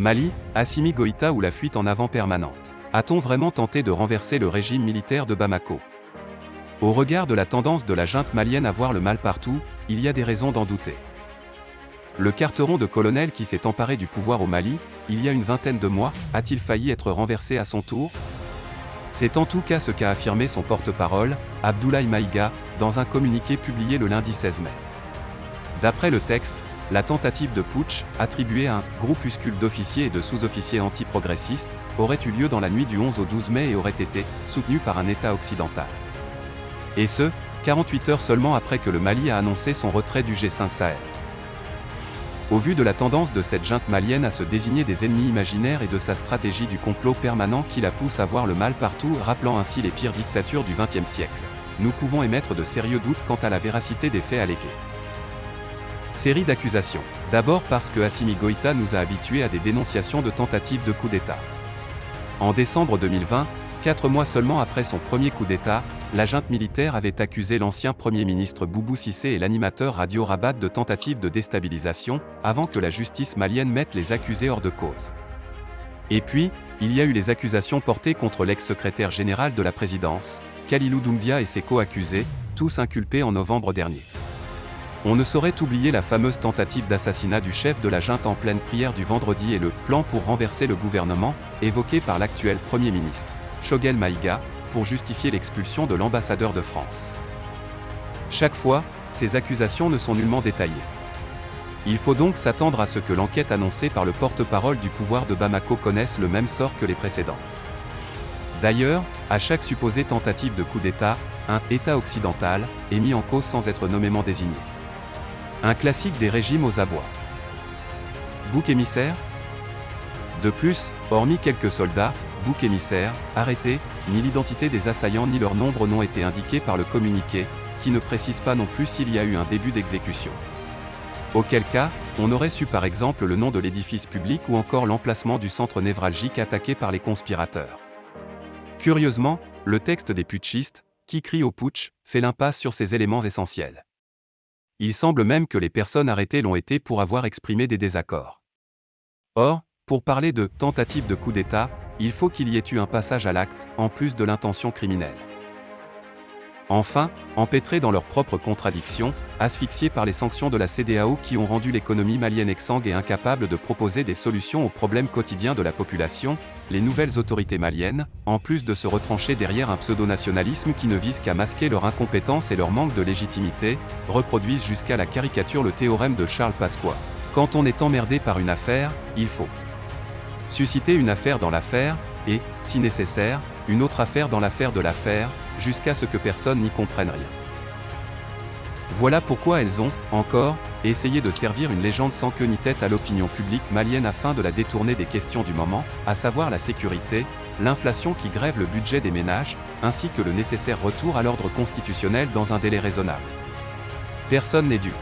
Mali, Assimi Goïta ou la fuite en avant permanente. A-t-on vraiment tenté de renverser le régime militaire de Bamako? Au regard de la tendance de la junte malienne à voir le mal partout, il y a des raisons d'en douter. Le carteron de colonel qui s'est emparé du pouvoir au Mali, il y a une vingtaine de mois, a-t-il failli être renversé à son tour? C'est en tout cas ce qu'a affirmé son porte-parole, Abdoulaye Maïga, dans un communiqué publié le lundi 16 mai. D'après le texte, la tentative de putsch, attribuée à un groupuscule d'officiers et de sous-officiers anti-progressistes, aurait eu lieu dans la nuit du 11 au 12 mai et aurait été soutenue par un État occidental. Et ce, 48 heures seulement après que le Mali a annoncé son retrait du G5 Sahel. Au vu de la tendance de cette junte malienne à se désigner des ennemis imaginaires et de sa stratégie du complot permanent qui la pousse à voir le mal partout, rappelant ainsi les pires dictatures du XXe siècle, nous pouvons émettre de sérieux doutes quant à la véracité des faits allégués. Série d'accusations. D'abord parce que Assimi Goïta nous a habitués à des dénonciations de tentatives de coup d'État. En décembre 2020, 4 mois seulement après son premier coup d'État, la junte militaire avait accusé l'ancien Premier ministre Boubou Cissé et l'animateur Radio Rabat de tentatives de déstabilisation, avant que la justice malienne mette les accusés hors de cause. Et puis, il y a eu les accusations portées contre l'ex-secrétaire général de la présidence, Kalilou Doumbia et ses co-accusés, tous inculpés en novembre dernier. On ne saurait oublier la fameuse tentative d'assassinat du chef de la junte en pleine prière du vendredi et le plan pour renverser le gouvernement, évoqué par l'actuel Premier ministre, Choguel Maïga, pour justifier l'expulsion de l'ambassadeur de France. Chaque fois, ces accusations ne sont nullement détaillées. Il faut donc s'attendre à ce que l'enquête annoncée par le porte-parole du pouvoir de Bamako connaisse le même sort que les précédentes. D'ailleurs, à chaque supposée tentative de coup d'État, un « État occidental » est mis en cause sans être nommément désigné. Un classique des régimes aux abois. Bouc émissaire? De plus, hormis quelques soldats, boucs émissaires, arrêtés, ni l'identité des assaillants ni leur nombre n'ont été indiqués par le communiqué, qui ne précise pas non plus s'il y a eu un début d'exécution. Auquel cas, on aurait su par exemple le nom de l'édifice public ou encore l'emplacement du centre névralgique attaqué par les conspirateurs. Curieusement, le texte des putschistes, qui crie au putsch, fait l'impasse sur ces éléments essentiels. Il semble même que les personnes arrêtées l'ont été pour avoir exprimé des désaccords. Or, pour parler de « tentative de coup d'État », il faut qu'il y ait eu un passage à l'acte, en plus de l'intention criminelle. Enfin, empêtrés dans leurs propres contradictions, asphyxiés par les sanctions de la CEDEAO qui ont rendu l'économie malienne exsangue et incapable de proposer des solutions aux problèmes quotidiens de la population, les nouvelles autorités maliennes, en plus de se retrancher derrière un pseudo-nationalisme qui ne vise qu'à masquer leur incompétence et leur manque de légitimité, reproduisent jusqu'à la caricature le théorème de Charles Pasqua. Quand on est emmerdé par une affaire, il faut susciter une affaire dans l'affaire, et, si nécessaire, une autre affaire dans l'affaire de l'affaire, jusqu'à ce que personne n'y comprenne rien. Voilà pourquoi elles ont, encore, essayé de servir une légende sans queue ni tête à l'opinion publique malienne afin de la détourner des questions du moment, à savoir la sécurité, l'inflation qui grève le budget des ménages, ainsi que le nécessaire retour à l'ordre constitutionnel dans un délai raisonnable. Personne n'est dupe.